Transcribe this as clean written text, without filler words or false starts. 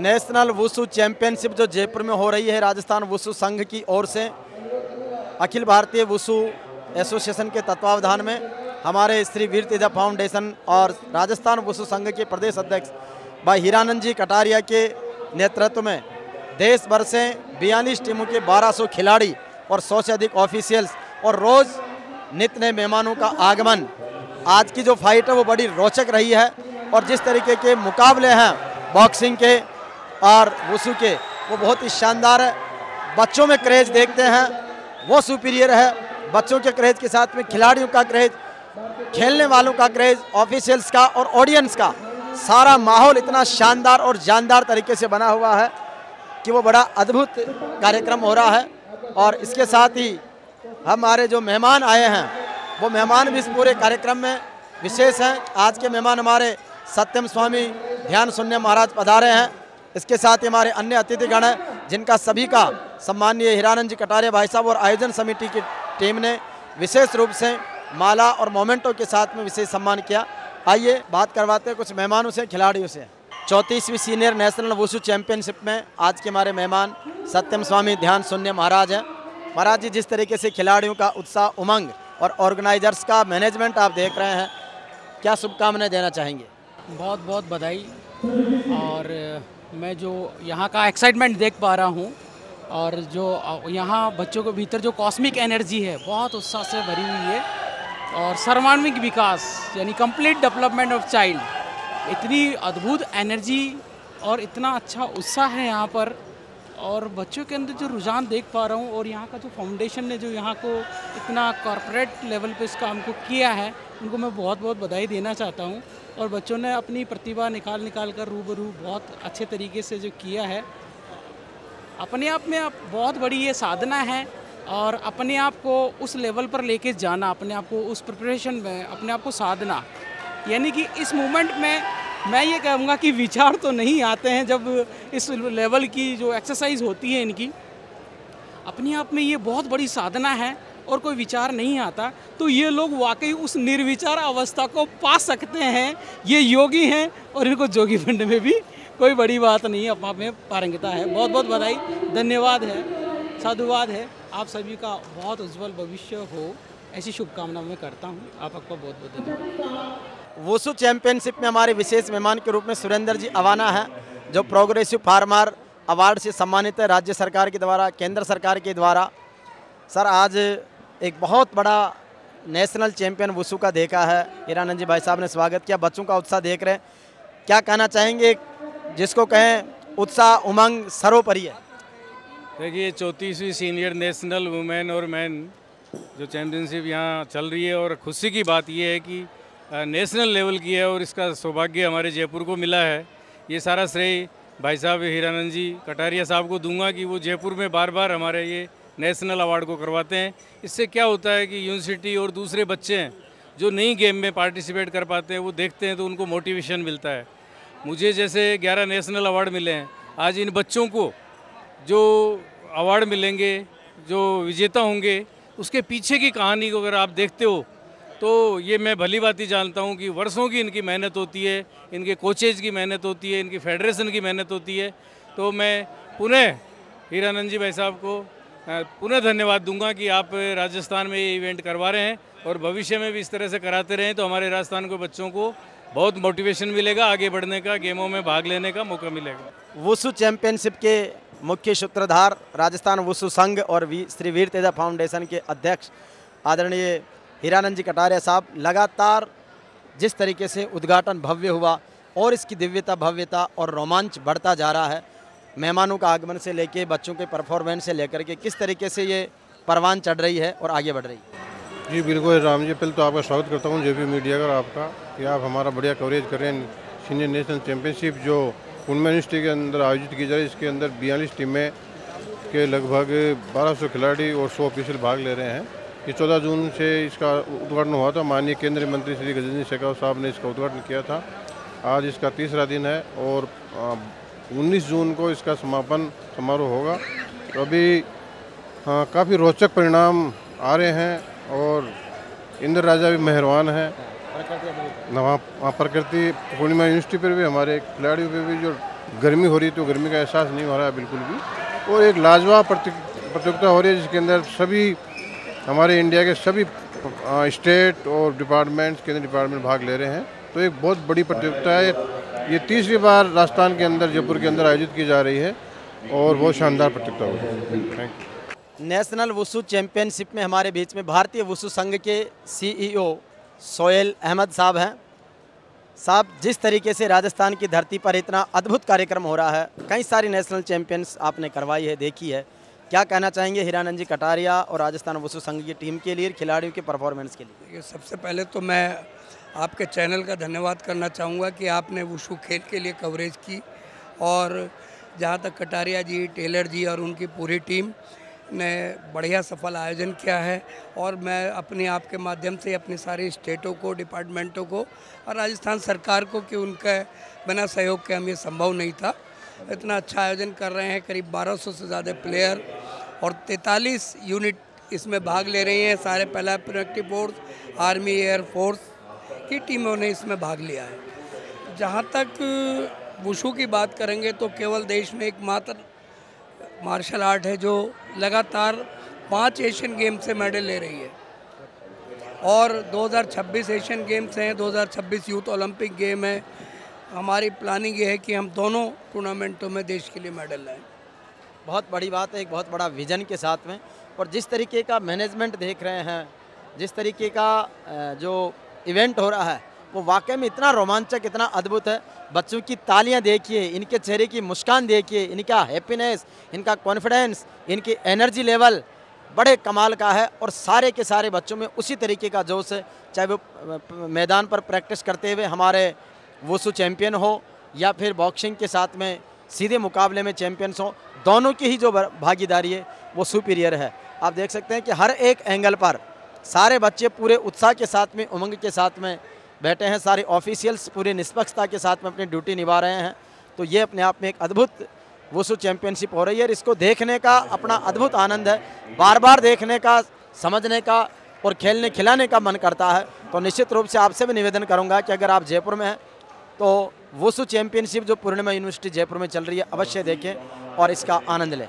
National wushu championship जो जयपुर में हो रही है राजस्थान वुशु संघ की ओर से, अखिल भारतीय वुशु एसोसिएशन के तत्वावधान में हमारे श्री वीर तेजा फाउंडेशन और राजस्थान वुशु संघ के प्रदेश अध्यक्ष भाई हीरानंद जी कटारिया के नेतृत्व में देश भर से 42 टीमों के 1200 खिलाड़ी और 100 से अधिक ऑफिशियल्स और रोज़ नित्य नए मेहमानों का आगमन। आज की जो फाइट है वो बड़ी रोचक रही है और जिस तरीके के मुकाबले हैं बॉक्सिंग के और वुशु के वो बहुत ही शानदार है। बच्चों में क्रेज देखते हैं वो सुपीरियर है, बच्चों के क्रेज के साथ में खिलाड़ियों का क्रेज, खेलने वालों का क्रेज, ऑफिशियल्स का और ऑडियंस का सारा माहौल इतना शानदार और जानदार तरीके से बना हुआ है कि वो बड़ा अद्भुत कार्यक्रम हो रहा है। और इसके साथ ही हमारे जो मेहमान आए हैं वो मेहमान भी इस पूरे कार्यक्रम में विशेष हैं। आज के मेहमान हमारे सत्यम स्वामी ध्यान शून्य महाराज पधारे हैं। इसके साथ ही हमारे अन्य अतिथिगण हैं जिनका सभी का सम्मानीय हीरानंद जी कटारिया भाई साहब और आयोजन समिति की टीम ने विशेष रूप से माला और मोमेंटो के साथ में विशेष सम्मान किया। आइए बात करवाते हैं कुछ मेहमानों से, खिलाड़ियों से। 34वीं सीनियर नेशनल वुशु चैंपियनशिप में आज के हमारे मेहमान सत्यम स्वामी ध्यान शून्य महाराज हैं। महाराज जी, जिस तरीके से खिलाड़ियों का उत्साह, उमंग और ऑर्गेनाइजर्स का मैनेजमेंट आप देख रहे हैं, क्या शुभकामनाएं देना चाहेंगे? बहुत बहुत बधाई। और मैं जो यहाँ का एक्साइटमेंट देख पा रहा हूँ और जो यहाँ बच्चों के भीतर जो कॉस्मिक एनर्जी है बहुत उत्साह से भरी हुई है और सर्वांगीण विकास यानी कंप्लीट डेवलपमेंट ऑफ चाइल्ड, इतनी अद्भुत एनर्जी और इतना अच्छा उत्साह है यहाँ पर। और बच्चों के अंदर जो रुझान देख पा रहा हूँ और यहाँ का जो फाउंडेशन ने जो यहाँ को इतना कॉर्पोरेट लेवल पे इस काम को किया है, उनको मैं बहुत बहुत बधाई देना चाहता हूँ। और बच्चों ने अपनी प्रतिभा निकाल कर रूबरू बहुत अच्छे तरीके से जो किया है, अपने आप में बहुत बड़ी ये साधना है। और अपने आप को उस लेवल पर लेके जाना, अपने आप को उस प्रिपरेशन में अपने आप को साधना, यानी कि इस मूवमेंट में मैं ये कहूँगा कि विचार तो नहीं आते हैं जब इस लेवल की जो एक्सरसाइज होती है इनकी, अपने आप में ये बहुत बड़ी साधना है और कोई विचार नहीं आता, तो ये लोग वाकई उस निर्विचार अवस्था को पा सकते हैं। ये योगी हैं और इनको जोगी बनने में भी कोई बड़ी बात नहीं है, अपने आप में पारंगता है। बहुत बहुत बधाई, धन्यवाद है, साधुवाद है। आप सभी का बहुत उज्जवल भविष्य हो, ऐसी शुभकामना मैं करता हूँ। आपका बहुत बहुत धन्यवाद। वुशु चैंपियनशिप में हमारे विशेष मेहमान के रूप में सुरेंद्र जी अवाना हैं, जो प्रोग्रेसिव फार्मर अवार्ड से सम्मानित है राज्य सरकार के द्वारा, केंद्र सरकार के द्वारा। सर, आज एक बहुत बड़ा नेशनल चैंपियन वुशु का देखा है, हीरानंद जी भाई साहब ने स्वागत किया, बच्चों का उत्साह देख रहे हैं, क्या कहना चाहेंगे? जिसको कहें उत्साह, उमंग सर्वोपरि है। देखिए, 34वीं सीनियर नेशनल वुमेन और मैन जो चैम्पियनशिप यहाँ चल रही है और खुशी की बात यह है कि नेशनल लेवल की है और इसका सौभाग्य हमारे जयपुर को मिला है। ये सारा श्रेय भाई साहब हीरानंद जी कटारिया साहब को दूंगा कि वो जयपुर में बार बार हमारे ये नेशनल अवार्ड को करवाते हैं। इससे क्या होता है कि यूनिवर्सिटी और दूसरे बच्चे हैं जो नई गेम में पार्टिसिपेट कर पाते हैं, वो देखते हैं तो उनको मोटिवेशन मिलता है। मुझे जैसे 11 नेशनल अवार्ड मिले हैं, आज इन बच्चों को जो अवार्ड मिलेंगे, जो विजेता होंगे, उसके पीछे की कहानी को अगर आप देखते हो तो ये मैं भली भांति जानता हूँ कि वर्षों की इनकी मेहनत होती है, इनके कोचेज की मेहनत होती है, इनकी फेडरेशन की मेहनत होती है। तो मैं पुनः हीरानंद जी भाई साहब को पुनः धन्यवाद दूंगा कि आप राजस्थान में ये इवेंट करवा रहे हैं और भविष्य में भी इस तरह से कराते रहें तो हमारे राजस्थान के बच्चों को बहुत मोटिवेशन मिलेगा, आगे बढ़ने का, गेमों में भाग लेने का मौका मिलेगा। वुशु चैंपियनशिप के मुख्य सूत्रधार राजस्थान वुशु संघ और श्री वीर तेजा फाउंडेशन के अध्यक्ष आदरणीय हीरानंद जी कटारिया साहब, लगातार जिस तरीके से उद्घाटन भव्य हुआ और इसकी दिव्यता, भव्यता और रोमांच बढ़ता जा रहा है, मेहमानों का आगमन से लेके बच्चों के परफॉर्मेंस से लेकर के किस तरीके से ये परवान चढ़ रही है और आगे बढ़ रही है। जी बिल्कुल राम जी, पहले तो आपका स्वागत करता हूँ जेपी मीडिया का, आपका कि आप हमारा बढ़िया कवरेज कर रहे हैं। सीनियर नेशनल चैम्पियनशिप जो पुनमेन यूनिवर्सिटी के अंदर आयोजित की जा रही है, इसके अंदर 42 टीमें के लगभग 1200 खिलाड़ी और 100 ऑफिशियल भाग ले रहे हैं। ये 14 जून से इसका उद्घाटन हुआ था, माननीय केंद्रीय मंत्री श्री गजेंद्र शेखावत साहब ने इसका उद्घाटन किया था। आज इसका तीसरा दिन है और 19 जून को इसका समापन समारोह होगा। तो अभी काफ़ी रोचक परिणाम आ रहे हैं और इंद्र राजा भी मेहरबान हैं। वहाँ प्रकृति पूर्णिमा यूनिवर्सिटी पर भी हमारे खिलाड़ियों पे भी जो गर्मी हो रही तो गर्मी का एहसास नहीं हो रहा है बिल्कुल भी। और एक लाजवाब प्रतियोगिता हो रही है जिसके अंदर सभी हमारे इंडिया के सभी स्टेट और डिपार्टमेंट्स केंद्रीय डिपार्टमेंट भाग ले रहे हैं। तो एक बहुत बड़ी प्रतियोगिता है। ये तीसरी बार राजस्थान के अंदर, जयपुर के अंदर आयोजित की जा रही है और बहुत शानदार प्रतियोगिता हो रही है। Thank you. National wushu championship में हमारे बीच में भारतीय वुशु संघ के CEO सोहेल अहमद साहब हैं। साहब, जिस तरीके से राजस्थान की धरती पर इतना अद्भुत कार्यक्रम हो रहा है, कई सारी नेशनल चैंपियंस आपने करवाई है, देखी है, क्या कहना चाहेंगे हीरानंद जी कटारिया और राजस्थान वुशु संघ की टीम के लिए, खिलाड़ियों के परफॉर्मेंस के लिए? देखिए, सबसे पहले तो मैं आपके चैनल का धन्यवाद करना चाहूँगा कि आपने वुशु खेल के लिए कवरेज की। और जहाँ तक कटारिया जी, टेलर जी और उनकी पूरी टीम ने बढ़िया सफल आयोजन किया है। और मैं अपने आप के माध्यम से अपनी सारी स्टेटों को, डिपार्टमेंटों को और राजस्थान सरकार को, कि उनके बिना सहयोग के हम ये संभव नहीं था। इतना अच्छा आयोजन कर रहे हैं। करीब 1200 से ज़्यादा प्लेयर और 43 यूनिट इसमें भाग ले रही हैं। सारे पहला प्रोडक्टिव फोर्स, आर्मी, एयरफोर्स की टीमों ने इसमें भाग लिया है। जहाँ तक वुशु की बात करेंगे तो केवल देश में एकमात्र मार्शल आर्ट है जो लगातार 5 एशियन गेम से मेडल ले रही है। और 2026 एशियन गेम्स हैं, 2026 यूथ ओलंपिक गेम है। हमारी प्लानिंग ये है कि हम दोनों टूर्नामेंटों में देश के लिए मेडल लाएं। बहुत बड़ी बात है, एक बहुत बड़ा विजन के साथ में। और जिस तरीके का मैनेजमेंट देख रहे हैं, जिस तरीके का जो इवेंट हो रहा है, वो वाकई में इतना रोमांचक, इतना अद्भुत है। बच्चों की तालियां देखिए, इनके चेहरे की मुस्कान देखिए, इनका हैप्पीनेस, इनका कॉन्फिडेंस, इनकी एनर्जी लेवल बड़े कमाल का है। और सारे के सारे बच्चों में उसी तरीके का जोश है, चाहे वो मैदान पर प्रैक्टिस करते हुए हमारे वुशु चैम्पियन हो या फिर बॉक्सिंग के साथ में सीधे मुकाबले में चैम्पियंस हो, दोनों की ही जो भागीदारी है वो सुपीरियर है। आप देख सकते हैं कि हर एक एंगल पर सारे बच्चे पूरे उत्साह के साथ में, उमंग के साथ में बैठे हैं। सारे ऑफिशियल्स पूरी निष्पक्षता के साथ में अपनी ड्यूटी निभा रहे हैं। तो ये अपने आप में एक अद्भुत वुशु चैंपियनशिप हो रही है और इसको देखने का अपना अद्भुत आनंद है। बार बार देखने का, समझने का और खेलने खिलाने का मन करता है। तो निश्चित रूप से आपसे भी निवेदन करूंगा कि अगर आप जयपुर में हैं तो वुशु चैंपियनशिप जो पूर्णिमा यूनिवर्सिटी जयपुर में चल रही है, अवश्य देखें और इसका आनंद लें।